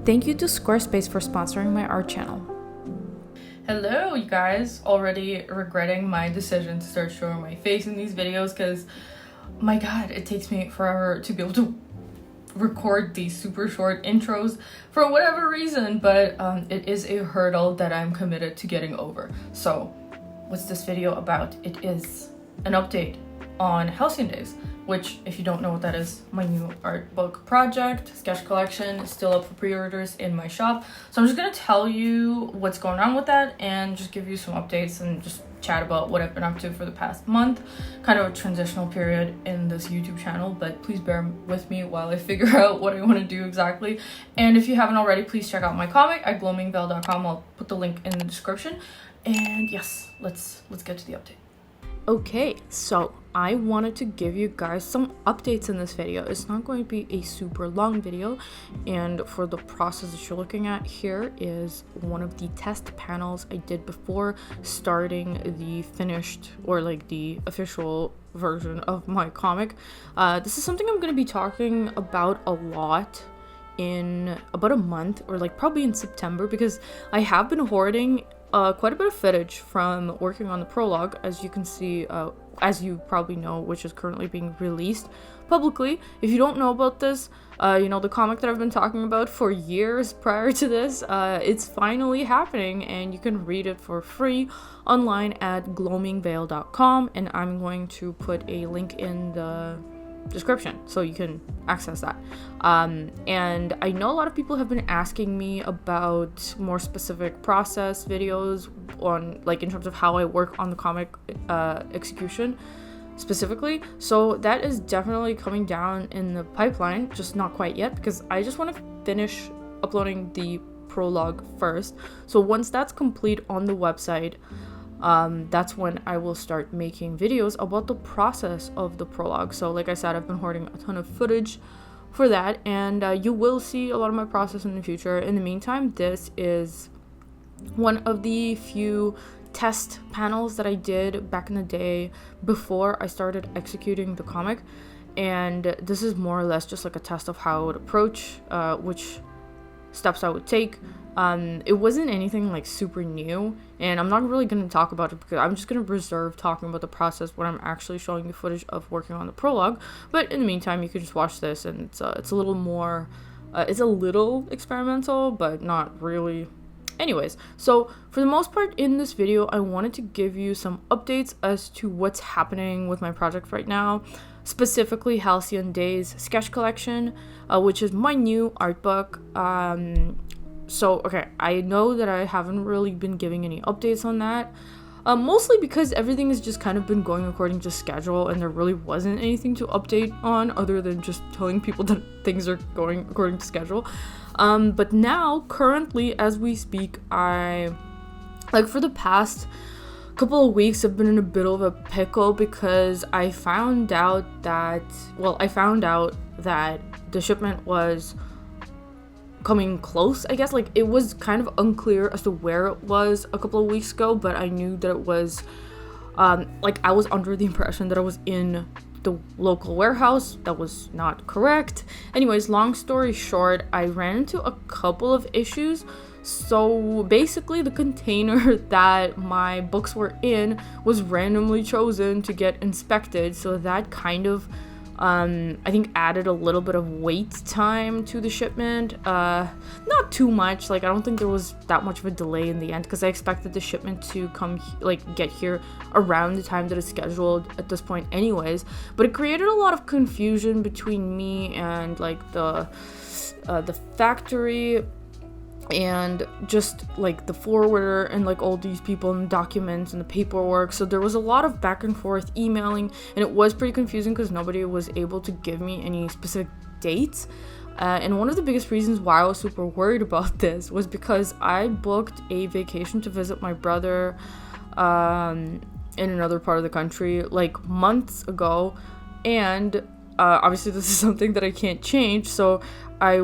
Thank you to Squarespace for sponsoring my art channel. Hello, you guys. Already regretting my decision to start showing my face in these videos because, my god, it takes me forever to be able to record these super short intros for whatever reason, but it is a hurdle that I'm committed to getting over. So, what's this video about? It is an update on HALCYON Days, which, if you don't know what that is, my new art book project, sketch collection, is still up for pre-orders in my shop. So I'm just gonna tell you what's going on with that and just give you some updates and just chat about what I've been up to for the past month. Kind of a transitional period in this YouTube channel, but please bear with me while I figure out what I want to do exactly. And if you haven't already, please check out my comic at glowingveil.com. I'll put the link in the description. And yes, let's get to the update. Okay, so I wanted to give you guys some updates in this video. It's not going to be a super long video, and for the process that you're looking at here is one of the test panels I did before starting the finished or like the official version of my comic. This is something I'm going to be talking about a lot in about a month, or like probably in September, because I have been hoarding quite a bit of footage from working on the prologue, as you can see, as you probably know, which is currently being released publicly. If you don't know about this, you know, the comic that I've been talking about for years prior to this, it's finally happening, and you can read it for free online at glowingveil.com, and I'm going to put a link in the description so you can access that. And I know a lot of people have been asking me about more specific process videos on, like, in terms of how I work on the comic execution specifically, so that is definitely coming down in the pipeline, just not quite yet because I just want to finish uploading the prologue first. So once that's complete on the website, that's when I will start making videos about the process of the prologue. So like I said, I've been hoarding a ton of footage for that, and you will see a lot of my process in the future. In the meantime, this is one of the few test panels that I did back in the day before I started executing the comic, and this is more or less just like a test of how I would approach, which steps I would take. It wasn't anything like super new, and I'm not really going to talk about it because I'm just going to reserve talking about the process when I'm actually showing you footage of working on the prologue. But in the meantime, you could just watch this, and it's a little more, it's a little experimental, but not really. Anyways, so for the most part in this video, I wanted to give you some updates as to what's happening with my project right now, specifically HALCYON Days sketch collection, which is my new art book. So, okay, I know that I haven't really been giving any updates on that, mostly because everything has just kind of been going according to schedule, and there really wasn't anything to update on other than just telling people that things are going according to schedule. But now, currently, as we speak, for the past couple of weeks, I've been in a bit of a pickle because I found out that the shipment was coming close, I guess. Like, it was kind of unclear as to where it was a couple of weeks ago, but I knew that it was I was under the impression that I was in the local warehouse. That was not correct. Anyways, long story short, I ran into a couple of issues. So basically, the container that my books were in was randomly chosen to get inspected, so that kind of I think added a little bit of wait time to the shipment. Not too much. Like, I don't think there was that much of a delay in the end, because I expected the shipment to come, get here around the time that it's scheduled at this point anyways. But it created a lot of confusion between me and, the factory, and just the forwarder, and all these people and documents and the paperwork. So there was a lot of back and forth emailing, and it was pretty confusing because nobody was able to give me any specific dates. And one of the biggest reasons why I was super worried about this was because I booked a vacation to visit my brother in another part of the country months ago, and obviously this is something that I can't change, so I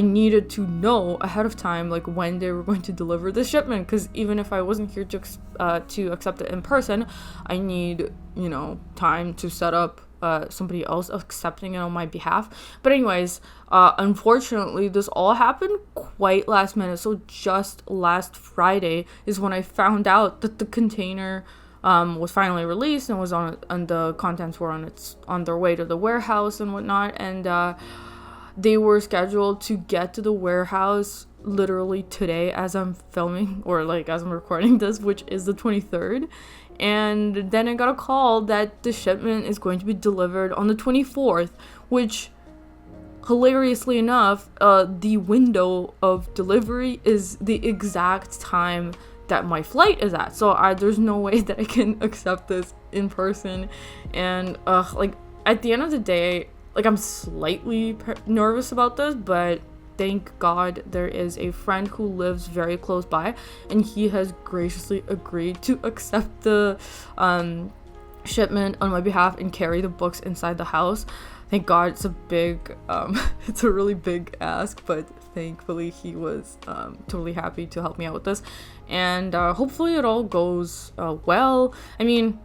needed to know ahead of time when they were going to deliver the shipment, because even if I wasn't here to accept it in person, I need time to set up somebody else accepting it on my behalf. But anyways, unfortunately, this all happened quite last minute. So just last Friday is when I found out that the container was finally released and was and the contents were on their way to the warehouse and whatnot. And they were scheduled to get to the warehouse literally today as I'm filming, or like as I'm recording this, which is the 23rd. And then I got a call that the shipment is going to be delivered on the 24th, which, hilariously enough, the window of delivery is the exact time that my flight is at. So there's no way that I can accept this in person. And like at the end of the day, like I'm slightly nervous about this, but thank God there is a friend who lives very close by, and he has graciously agreed to accept the shipment on my behalf and carry the books inside the house. Thank God. It's a big it's a really big ask, but thankfully he was totally happy to help me out with this, and hopefully it all goes well. I mean,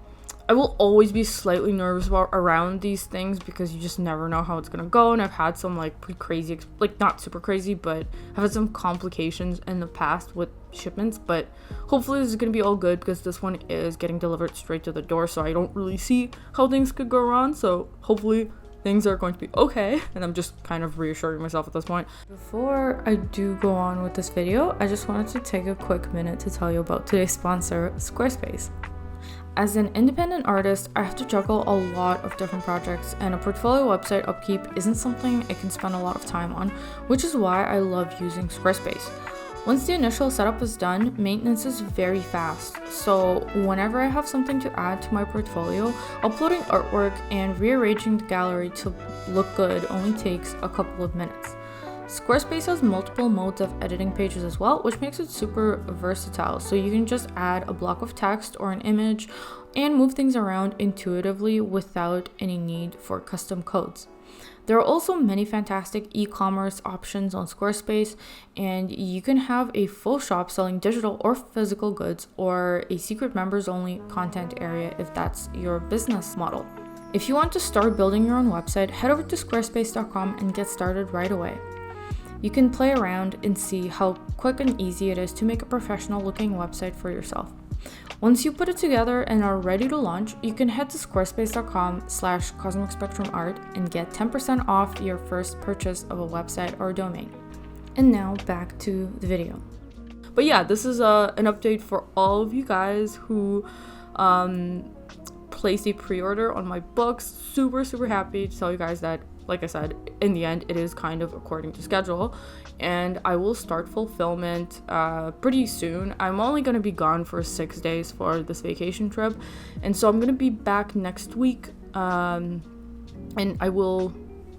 I will always be slightly nervous around these things because you just never know how it's gonna go, and I've had some like pretty crazy, like not super crazy, but I've had some complications in the past with shipments. But hopefully this is gonna be all good because this one is getting delivered straight to the door, so I don't really see how things could go wrong. So hopefully things are going to be okay, and I'm just kind of reassuring myself at this point. Before I do go on with this video, I just wanted to take a quick minute to tell you about today's sponsor, Squarespace. As an independent artist, I have to juggle a lot of different projects, and a portfolio website upkeep isn't something I can spend a lot of time on, which is why I love using Squarespace. Once the initial setup is done, maintenance is very fast, so whenever I have something to add to my portfolio, uploading artwork and rearranging the gallery to look good only takes a couple of minutes. Squarespace has multiple modes of editing pages as well, which makes it super versatile, so you can just add a block of text or an image and move things around intuitively without any need for custom codes. There are also many fantastic e-commerce options on Squarespace, and you can have a full shop selling digital or physical goods, or a secret members only content area if that's your business model. If you want to start building your own website, head over to squarespace.com and get started right away. You can play around and see how quick and easy it is to make a professional looking website for yourself. Once you put it together and are ready to launch, you can head to squarespace.com/cosmicspectrumart and get 10% off your first purchase of a website or a domain. And now back to the video. But yeah, this is an update for all of you guys who placed a pre-order on my books. Super happy to tell you guys that, like I said, in the end, it is kind of according to schedule, and I will start fulfillment pretty soon. I'm only going to be gone for 6 days for this vacation trip, and so I'm going to be back next week, and I will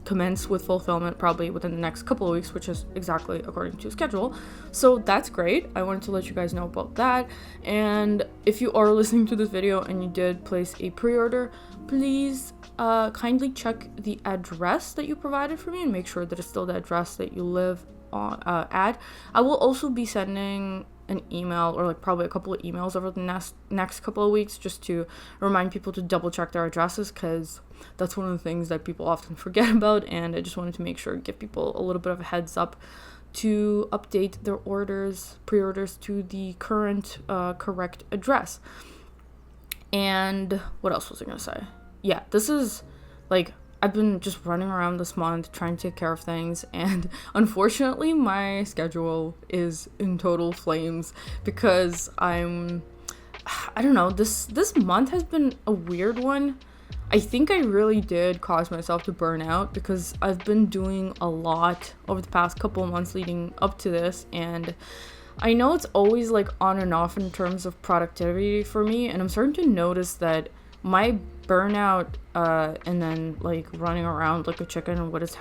commence with fulfillment probably within the next couple of weeks, which is exactly according to schedule. So that's great. I wanted to let you guys know about that. And if you are listening to this video and you did place a pre-order, please kindly check the address that you provided for me and make sure that it's still the address that you live on at. I will also be sending an email, or like probably a couple of emails over the next couple of weeks, just to remind people to double check their addresses, because that's one of the things that people often forget about, and I just wanted to make sure, give people a little bit of a heads up to update their pre-orders to the current correct address. And what else was I gonna say? Yeah, this is like, I've been just running around this month trying to take care of things, and unfortunately my schedule is in total flames because I don't know, this month has been a weird one. I think I really did cause myself to burn out because I've been doing a lot over the past couple of months leading up to this, and I know it's always like on and off in terms of productivity for me, and I'm starting to notice that my burnout and then like running around like a chicken with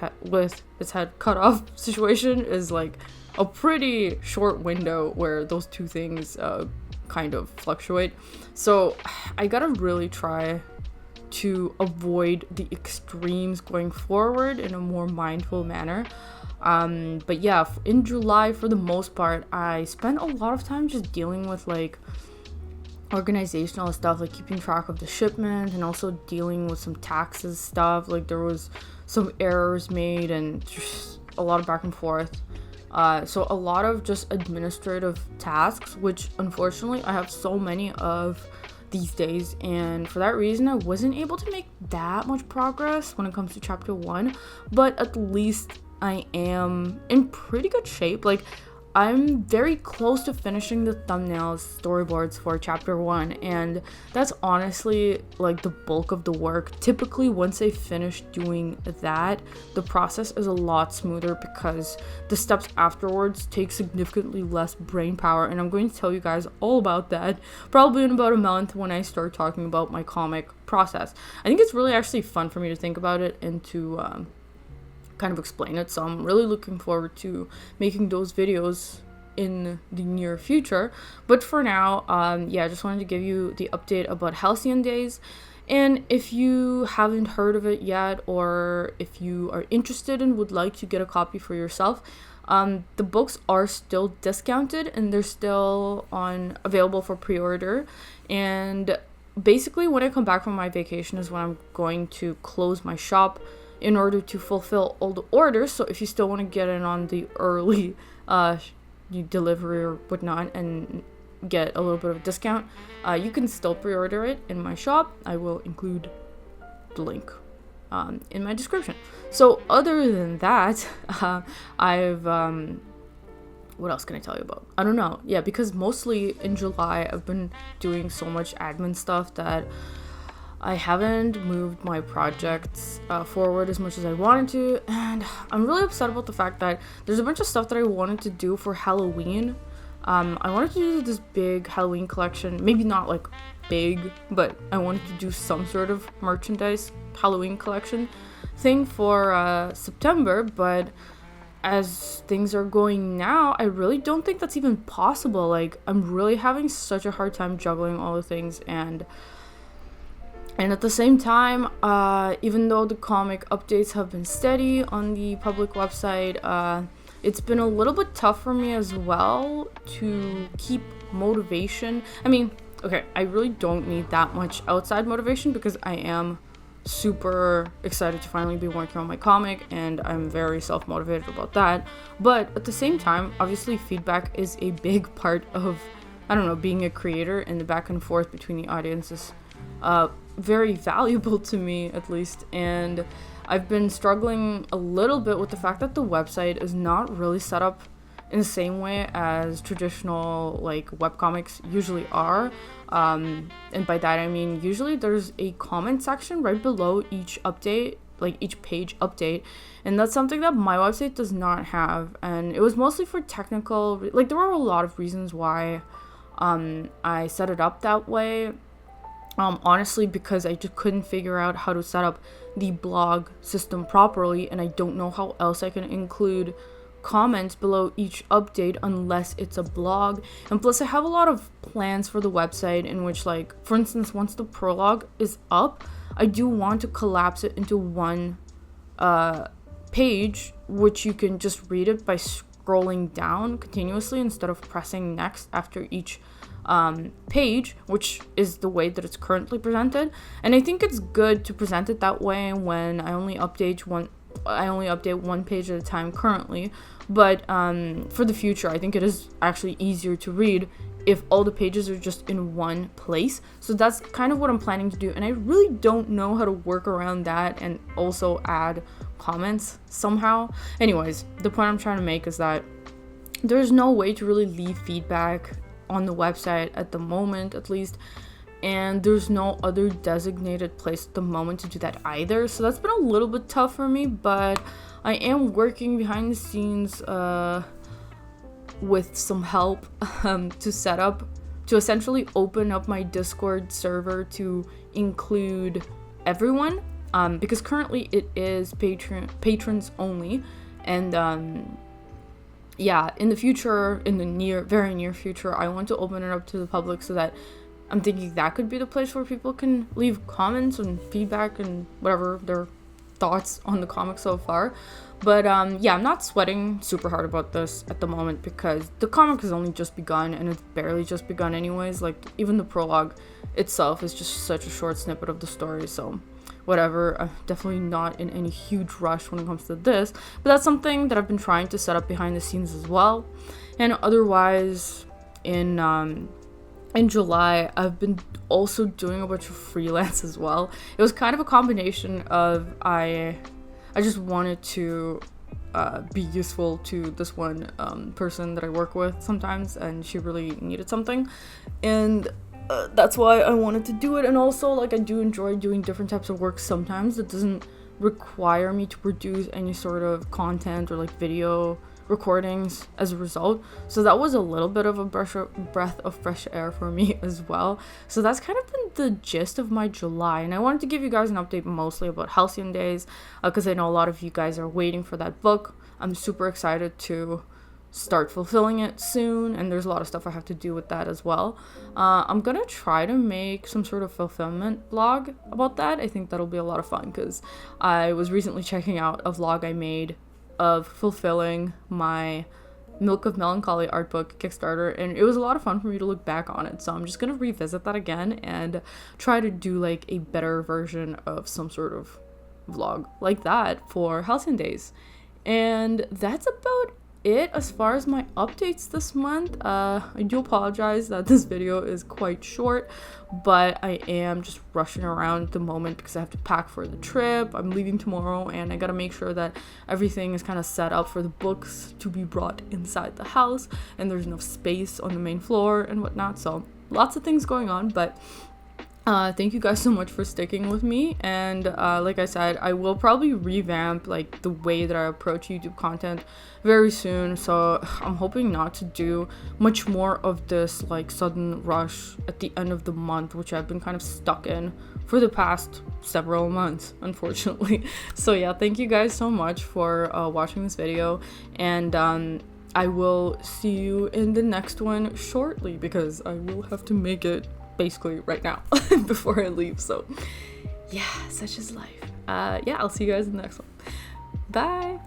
its head cut off situation is like a pretty short window where those two things kind of fluctuate. So I gotta really try to avoid the extremes going forward in a more mindful manner. But yeah, in July, for the most part, I spent a lot of time just dealing with like organizational stuff, like keeping track of the shipment and also dealing with some taxes stuff. Like there was some errors made and just a lot of back and forth. So a lot of just administrative tasks, which unfortunately I have so many of these days, and for that reason I wasn't able to make that much progress when it comes to chapter 1, but at least I am in pretty good shape. Like I'm very close to finishing the thumbnails storyboards for chapter 1, and that's honestly like the bulk of the work. Typically once I finish doing that, the process is a lot smoother because the steps afterwards take significantly less brain power, and I'm going to tell you guys all about that probably in about a month when I start talking about my comic process. I think it's really actually fun for me to think about it and to kind of explain it, so I'm really looking forward to making those videos in the near future. But for now, yeah, I just wanted to give you the update about HALCYON Days, and if you haven't heard of it yet, or if you are interested and would like to get a copy for yourself, the books are still discounted and they're still available for pre-order. And basically when I come back from my vacation is when I'm going to close my shop in order to fulfill all the orders. So if you still want to get in on the early delivery or whatnot and get a little bit of a discount, you can still pre-order it in my shop. I will include the link in my description. So other than that, what else can I tell you about? I don't know. Yeah, because mostly in July I've been doing so much admin stuff that I haven't moved my projects forward as much as I wanted to, and I'm really upset about the fact that there's a bunch of stuff that I wanted to do for Halloween. I wanted to do this big Halloween collection, maybe not like big, but I wanted to do some sort of merchandise Halloween collection thing for September, but as things are going now, I really don't think that's even possible. Like I'm really having such a hard time juggling all the things, and at the same time, even though the comic updates have been steady on the public website, it's been a little bit tough for me as well to keep motivation. I mean, okay, I really don't need that much outside motivation because I am super excited to finally be working on my comic, and I'm very self-motivated about that. But at the same time, obviously feedback is a big part of, I don't know, being a creator, and the back and forth between the audiences very valuable to me, at least. And I've been struggling a little bit with the fact that the website is not really set up in the same way as traditional like webcomics usually are, and by that I mean usually there's a comment section right below each update, like each page update, and that's something that my website does not have. And it was mostly for technical like there were a lot of reasons why I set it up that way. Honestly, because I just couldn't figure out how to set up the blog system properly, and I don't know how else I can include comments below each update unless it's a blog. And plus I have a lot of plans for the website in which, like, for instance, once the prologue is up, I do want to collapse it into one page, which you can just read it by scrolling down continuously instead of pressing next after each page, which is the way that it's currently presented. And I think it's good to present it that way when I only update one page at a time currently. But for the future, I think it is actually easier to read if all the pages are just in one place. So that's kind of what I'm planning to do, and I really don't know how to work around that and also add comments somehow. Anyways, the point I'm trying to make is that there's no way to really leave feedback on the website at the moment, at least, and there's no other designated place at the moment to do that either. So that's been a little bit tough for me, but I am working behind the scenes with some help to essentially open up my Discord server to include everyone, because currently it is patrons only. And yeah, in the future, in the very near future, I want to open it up to the public, so that I'm thinking that could be the place where people can leave comments and feedback and whatever they're thoughts on the comic so far. But yeah, I'm not sweating super hard about this at the moment because the comic has only just begun, and it's barely just begun anyways. Like, even the prologue itself is just such a short snippet of the story, so whatever. I'm definitely not in any huge rush when it comes to this, but that's something that I've been trying to set up behind the scenes as well. And otherwise, in July, I've been also doing a bunch of freelance as well. It was kind of a combination of I just wanted to be useful to this one person that I work with sometimes, and she really needed something, and that's why I wanted to do it. And also, like, I do enjoy doing different types of work sometimes that doesn't require me to produce any sort of content or like video recordings as a result. So that was a little bit of a breath of fresh air for me as well. So that's kind of been the gist of my July, and I wanted to give you guys an update mostly about Halcyon Days because I know a lot of you guys are waiting for that book. I'm super excited to start fulfilling it soon, and there's a lot of stuff I have to do with that as well. I'm gonna try to make some sort of fulfillment vlog about that. I think that'll be a lot of fun because I was recently checking out a vlog I made of fulfilling my Milk of Melancholy art book Kickstarter, and it was a lot of fun for me to look back on it. So I'm just gonna revisit that again and try to do like a better version of some sort of vlog like that for Halcyon Days. And that's about it as far as my updates this month. I do apologize that this video is quite short, but I am just rushing around at the moment because I have to pack for the trip. I'm leaving tomorrow, and I gotta make sure that everything is kind of set up for the books to be brought inside the house, and there's enough space on the main floor and whatnot. So lots of things going on, but thank you guys so much for sticking with me. And like I said, I will probably revamp like the way that I approach YouTube content very soon. So I'm hoping not to do much more of this like sudden rush at the end of the month, which I've been kind of stuck in for the past several months, unfortunately. So yeah, thank you guys so much for watching this video, and I will see you in the next one shortly because I will have to make it basically right now before I leave. So yeah, such is life. Yeah, I'll see you guys in the next one. Bye.